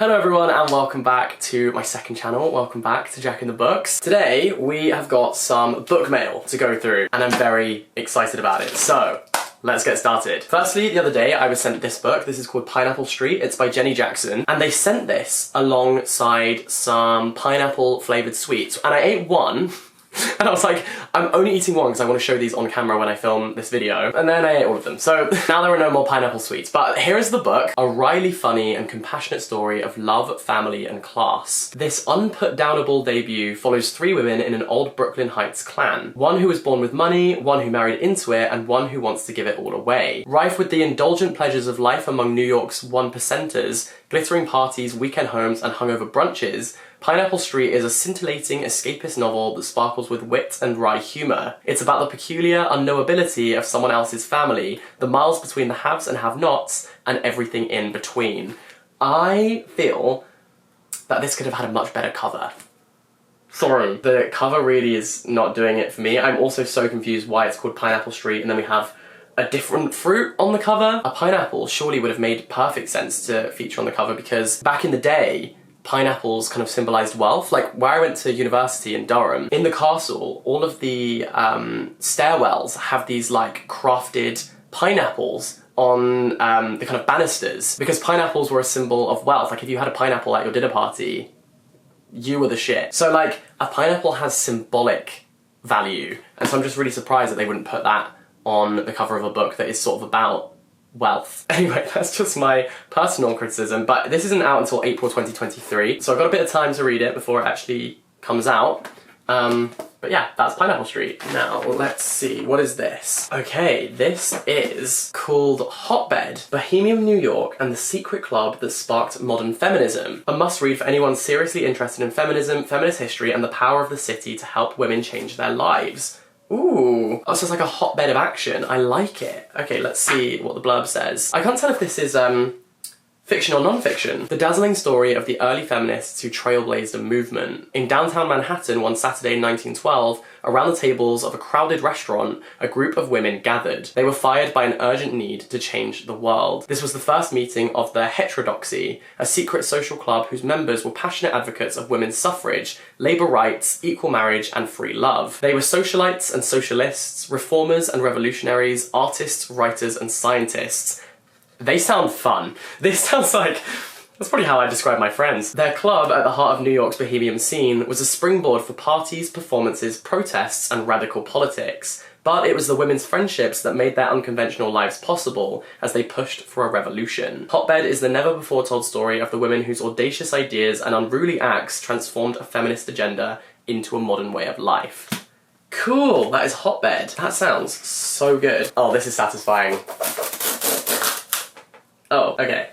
Hello everyone and welcome back to my second channel. Welcome back to Jack in the Books. Today we have got some book mail to go through and I'm very excited about it. So let's get started. Firstly, the other day I was sent this book. This is called Pineapple Street. It's by Jenny Jackson and they sent this alongside some pineapple flavoured sweets and I ate one. And I was like, I'm only eating one because I want to show these on camera when I film this video. And then I ate all of them. So now there are no more pineapple sweets. But here is the book. A wryly funny and compassionate story of love, family and class. This unput-downable debut follows three women in an old Brooklyn Heights clan. One who was born with money, one who married into it, and one who wants to give it all away. Rife with the indulgent pleasures of life among New York's one-percenters, glittering parties, weekend homes and hungover brunches, Pineapple Street is a scintillating, escapist novel that sparkles with wit and wry humour. It's about the peculiar unknowability of someone else's family, the miles between the haves and have-nots, and everything in between. I feel that this could have had a much better cover. Sorry, the cover really is not doing it for me. I'm also so confused why it's called Pineapple Street and then we have a different fruit on the cover. A pineapple surely would have made perfect sense to feature on the cover because back in the day, pineapples kind of symbolised wealth. Like where I went to university in Durham, in the castle, all of the stairwells have these like crafted pineapples on the kind of banisters because pineapples were a symbol of wealth. Like if you had a pineapple at your dinner party, you were the shit. So like a pineapple has symbolic value and so I'm just really surprised that they wouldn't put that on the cover of a book that is sort of about wealth. Anyway, that's just my personal criticism, but this isn't out until April 2023, so I've got a bit of time to read it before it actually comes out. But yeah, that's Pineapple Street. Now, let's see, what is this? Okay, this is called Hotbed, Bohemian New York and the Secret Club that Sparked Modern Feminism. A must-read for anyone seriously interested in feminism, feminist history, and the power of the city to help women change their lives. Ooh, oh, so it's like a hotbed of action. I like it. Okay, let's see what the blurb says. I can't tell if this is fiction or non-fiction. The dazzling story of the early feminists who trailblazed a movement. In downtown Manhattan one Saturday in 1912, around the tables of a crowded restaurant, a group of women gathered. They were fired by an urgent need to change the world. This was the first meeting of the Heterodoxy, a secret social club whose members were passionate advocates of women's suffrage, labour rights, equal marriage and free love. They were socialites and socialists, reformers and revolutionaries, artists, writers and scientists. They sound fun. This sounds like, that's probably how I describe my friends. Their club at the heart of New York's bohemian scene was a springboard for parties, performances, protests, and radical politics. But it was the women's friendships that made their unconventional lives possible as they pushed for a revolution. Hotbed is the never-before-told story of the women whose audacious ideas and unruly acts transformed a feminist agenda into a modern way of life. Cool, that is Hotbed. That sounds so good. Oh, this is satisfying. Oh, okay.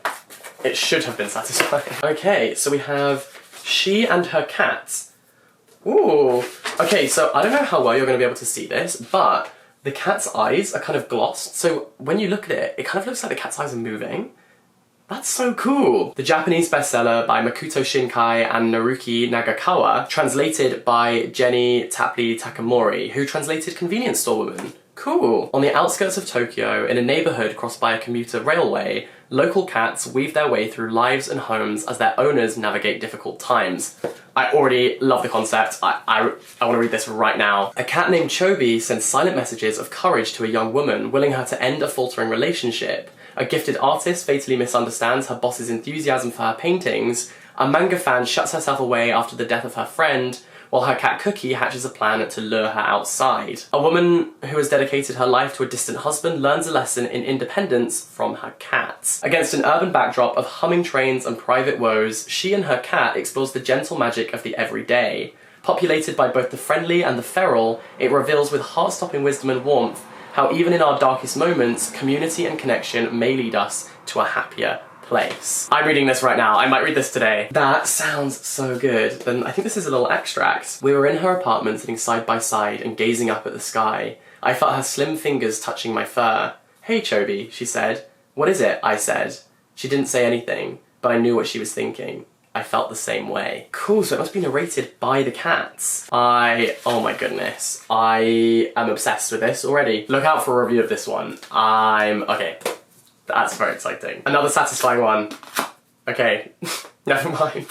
It should have been satisfying. Okay, so we have She and Her Cat. Ooh. Okay, so I don't know how well you're going to be able to see this, but the cat's eyes are kind of glossed, so when you look at it, it kind of looks like the cat's eyes are moving. That's so cool! The Japanese bestseller by Makoto Shinkai and Naruki Nagakawa, translated by Jenny Tapley Takamori, who translated Convenience Store Woman. Cool! On the outskirts of Tokyo, in a neighbourhood crossed by a commuter railway, local cats weave their way through lives and homes as their owners navigate difficult times. I already love the concept. I want to read this right now. A cat named Chobi sends silent messages of courage to a young woman, willing her to end a faltering relationship. A gifted artist fatally misunderstands her boss's enthusiasm for her paintings. A manga fan shuts herself away after the death of her friend, while her cat Cookie hatches a plan to lure her outside. A woman who has dedicated her life to a distant husband learns a lesson in independence from her cat. Against an urban backdrop of humming trains and private woes, She and Her Cat explores the gentle magic of the everyday. Populated by both the friendly and the feral, it reveals with heart-stopping wisdom and warmth how even in our darkest moments, community and connection may lead us to a happier place. I'm reading this right now. I might read this today. That sounds so good. Then I think this is a little extract. We were in her apartment sitting side by side and gazing up at the sky. I felt her slim fingers touching my fur. Hey Chobi, she said. What is it? I said. She didn't say anything, but I knew what she was thinking. I felt the same way. Cool, so it must be narrated by the cats. Oh my goodness. I am obsessed with this already. Look out for a review of this one. Okay. That's very exciting. Another satisfying one. Okay, Never mind.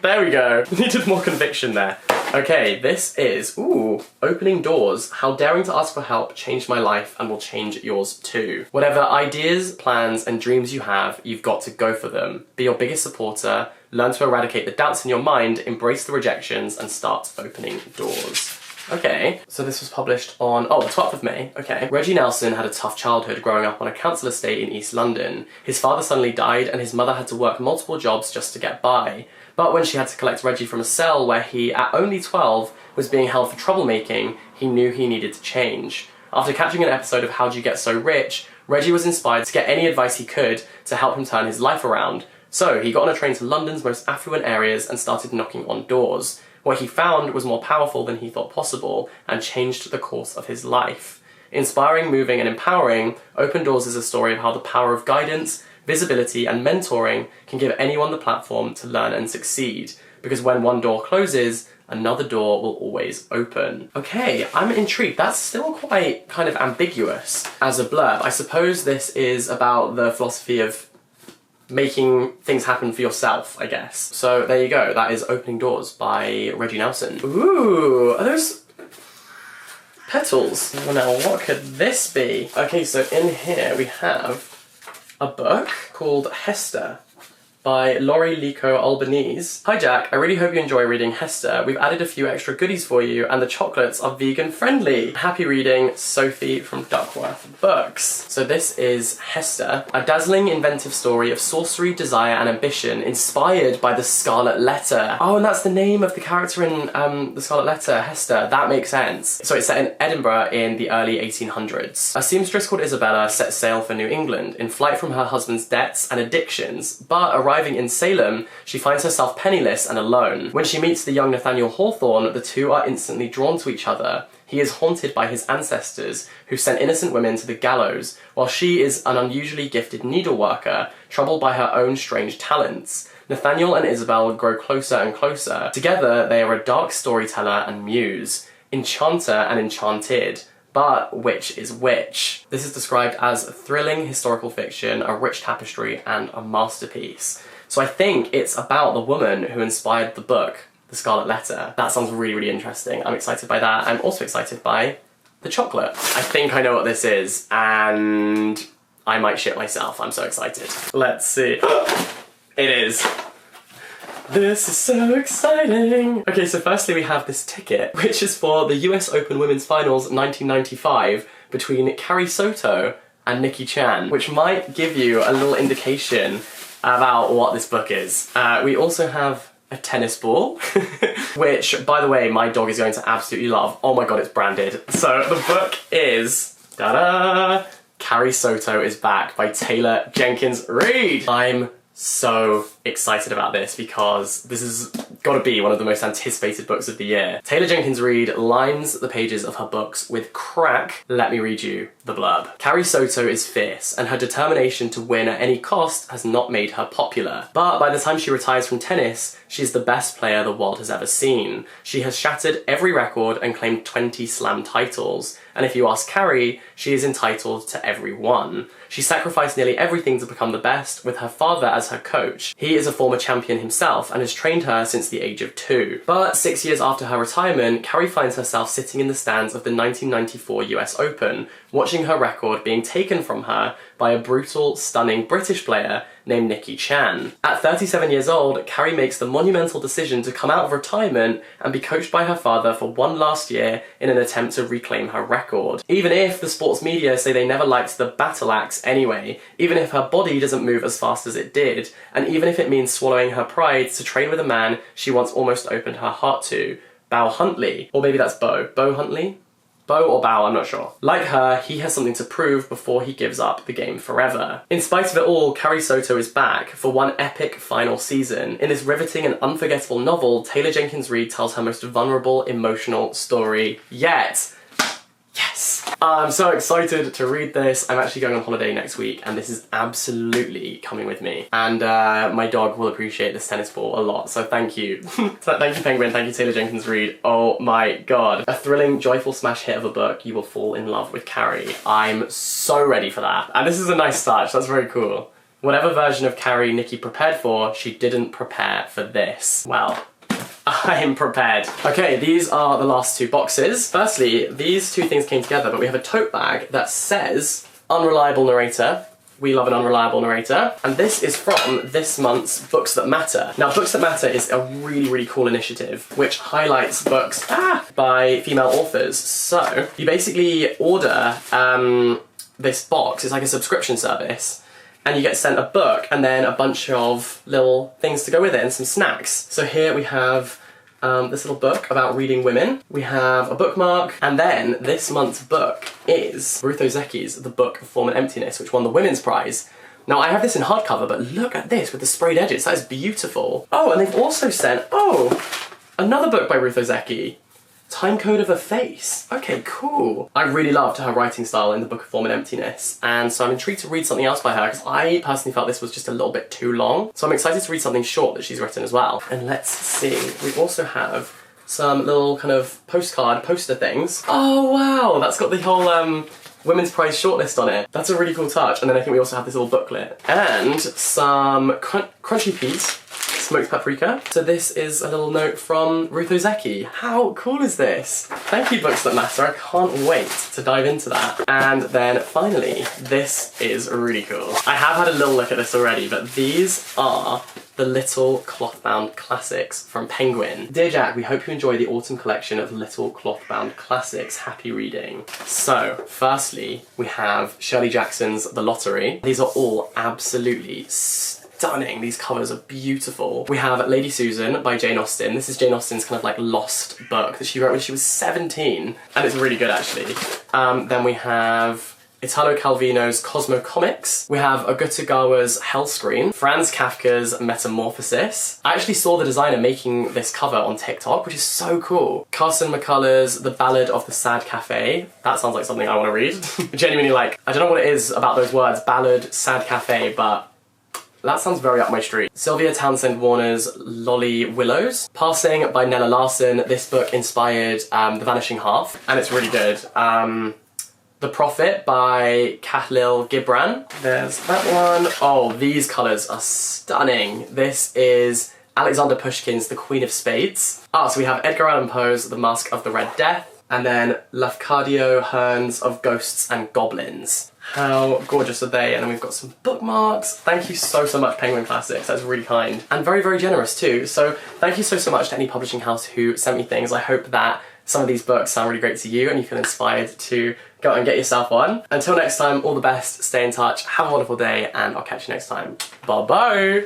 There we go. Needed more conviction there. Okay, this is, Opening Doors. How daring to ask for help changed my life and will change yours too. Whatever ideas, plans, and dreams you have, you've got to go for them. Be your biggest supporter, learn to eradicate the doubts in your mind, embrace the rejections, and start opening doors. Okay, so this was published on, the 12th of May, okay. Reggie Nelson had a tough childhood growing up on a council estate in East London. His father suddenly died and his mother had to work multiple jobs just to get by. But when she had to collect Reggie from a cell where he, at only 12, was being held for troublemaking, he knew he needed to change. After catching an episode of How'd You Get So Rich, Reggie was inspired to get any advice he could to help him turn his life around. So he got on a train to London's most affluent areas and started knocking on doors. What he found was more powerful than he thought possible and changed the course of his life. Inspiring, moving, and empowering, Open Doors is a story of how the power of guidance, visibility, and mentoring can give anyone the platform to learn and succeed. Because when one door closes, another door will always open. Okay, I'm intrigued. That's still quite kind of ambiguous as a blurb. I suppose this is about the philosophy of making things happen for yourself, I guess. So there you go, that is Opening Doors by Reggie Nelson. Ooh, are those petals? Well, now what could this be? Okay, so in here we have a book called Hester by Laurie Lico Albanese. Hi Jack, I really hope you enjoy reading Hester. We've added a few extra goodies for you and the chocolates are vegan friendly. Happy reading, Sophie from Duckworth Books. So this is Hester, a dazzling inventive story of sorcery, desire and ambition inspired by the Scarlet Letter. Oh, and that's the name of the character in the Scarlet Letter, Hester. That makes sense. So it's set in Edinburgh in the early 1800s. A seamstress called Isabella sets sail for New England in flight from her husband's debts and addictions, but arriving in Salem, she finds herself penniless and alone. When she meets the young Nathaniel Hawthorne, the two are instantly drawn to each other. He is haunted by his ancestors, who sent innocent women to the gallows, while she is an unusually gifted needleworker, troubled by her own strange talents. Nathaniel and Isabel grow closer and closer. Together, they are a dark storyteller and muse, enchanter and enchanted. But which is which? This is described as a thrilling historical fiction, a rich tapestry, and a masterpiece. So I think it's about the woman who inspired the book, The Scarlet Letter. That sounds really, really interesting. I'm excited by that. I'm also excited by the chocolate. I think I know what this is, and I might shit myself. I'm so excited. Let's see. It is. This is so exciting! Okay, so firstly we have this ticket, which is for the US Open Women's Finals 1995 between Carrie Soto and Nikki Chan, which might give you a little indication about what this book is. We also have a tennis ball, which, by the way, my dog is going to absolutely love. Oh my god, it's branded. So the book is, ta-da! Carrie Soto is Back by Taylor Jenkins Reid. I'm so excited about this because this has got to be one of the most anticipated books of the year. Taylor Jenkins Reid lines the pages of her books with crack. Let me read you the blurb. Carrie Soto is fierce, and her determination to win at any cost has not made her popular. But by the time she retires from tennis, she's the best player the world has ever seen. She has shattered every record and claimed 20 slam titles. And if you ask Carrie, she is entitled to every one. She sacrificed nearly everything to become the best, with her father as her coach. He is a former champion himself and has trained her since the age of 2. But 6 years after her retirement, Carrie finds herself sitting in the stands of the 1994 US Open, watching her record being taken from her by a brutal, stunning British player named Nikki Chan. At 37 years old, Carrie makes the monumental decision to come out of retirement and be coached by her father for one last year in an attempt to reclaim her record. Even if the sports media say they never liked the battle axe anyway, even if her body doesn't move as fast as it did, and even if it means swallowing her pride to train with a man she once almost opened her heart to, Bow Huntley. Or maybe that's Bo Huntley? Bo or Bow, I'm not sure. Like her, he has something to prove before he gives up the game forever. In spite of it all, Carrie Soto is back for one epic final season. In this riveting and unforgettable novel, Taylor Jenkins Reid tells her most vulnerable, emotional story yet. Yes! I'm so excited to read this. I'm actually going on holiday next week and this is absolutely coming with me. And my dog will appreciate this tennis ball a lot, so thank you. Thank you Penguin, thank you Taylor Jenkins Reid. Oh my god. A thrilling, joyful smash hit of a book. You will fall in love with Carrie. I'm so ready for that. And this is a nice touch, that's very cool. Whatever version of Carrie Nikki prepared for, she didn't prepare for this. Well, I'm prepared. Okay, these are the last two boxes. Firstly, these two things came together, but we have a tote bag that says unreliable narrator. We love an unreliable narrator. And this is from this month's Books That Matter. Now, Books That Matter is a really, really cool initiative which highlights books by female authors. So you basically order this box. It's like a subscription service. And you get sent a book and then a bunch of little things to go with it and some snacks. So here we have this little book about reading women. We have a bookmark, and then this month's book is Ruth Ozeki's The Book of Form and Emptiness, which won the Women's Prize. Now, I have this in hardcover, but look at this with the sprayed edges. That is beautiful. Oh, and they've also sent, another book by Ruth Ozeki. Time Code of a Face. Okay, cool. I really loved her writing style in The Book of Form and Emptiness, and so I'm intrigued to read something else by her, because I personally felt this was just a little bit too long. So I'm excited to read something short that she's written as well. And let's see, we also have some little kind of poster things. Oh wow, that's got the whole Women's Prize shortlist on it. That's a really cool touch. And then I think we also have this little booklet. And some crunchy peas. Smoked paprika. So this is a little note from Ruth Ozeki. How cool is this? Thank you, Books That Matter. I can't wait to dive into that. And then finally, this is really cool. I have had a little look at this already, but these are the little cloth-bound classics from Penguin. Dear Jack, we hope you enjoy the autumn collection of little cloth-bound classics. Happy reading. So, firstly, we have Shirley Jackson's The Lottery. These are all absolutely stunning. These covers are beautiful. We have Lady Susan by Jane Austen. This is Jane Austen's kind of like lost book that she wrote when she was 17, and it's really good actually. Then we have Italo Calvino's Cosmo Comics. We have Ogutagawa's Hellscream, Franz Kafka's Metamorphosis. I actually saw the designer making this cover on TikTok, which is so cool. Carson McCullers' The Ballad of the Sad Cafe. That sounds like something I want to read. Genuinely, like, I don't know what it is about those words, ballad, sad cafe, but that sounds very up my street. Sylvia Townsend Warner's Lolly Willows. Passing by Nella Larson. This book inspired The Vanishing Half, and it's really good. The Prophet by Kahlil Gibran. There's that one. Oh, these colours are stunning. This is Alexander Pushkin's The Queen of Spades. So we have Edgar Allan Poe's The Masque of the Red Death, and then Lafcadio Hearn's Of Ghosts and Goblins. How gorgeous are they? And then we've got some bookmarks. Thank you so much, Penguin Classics. That's really kind. And very, very generous too. So thank you so much to any publishing house who sent me things. I hope that some of these books sound really great to you and you feel inspired to go out and get yourself one. Until next time, all the best, stay in touch, have a wonderful day, and I'll catch you next time. Bye-bye!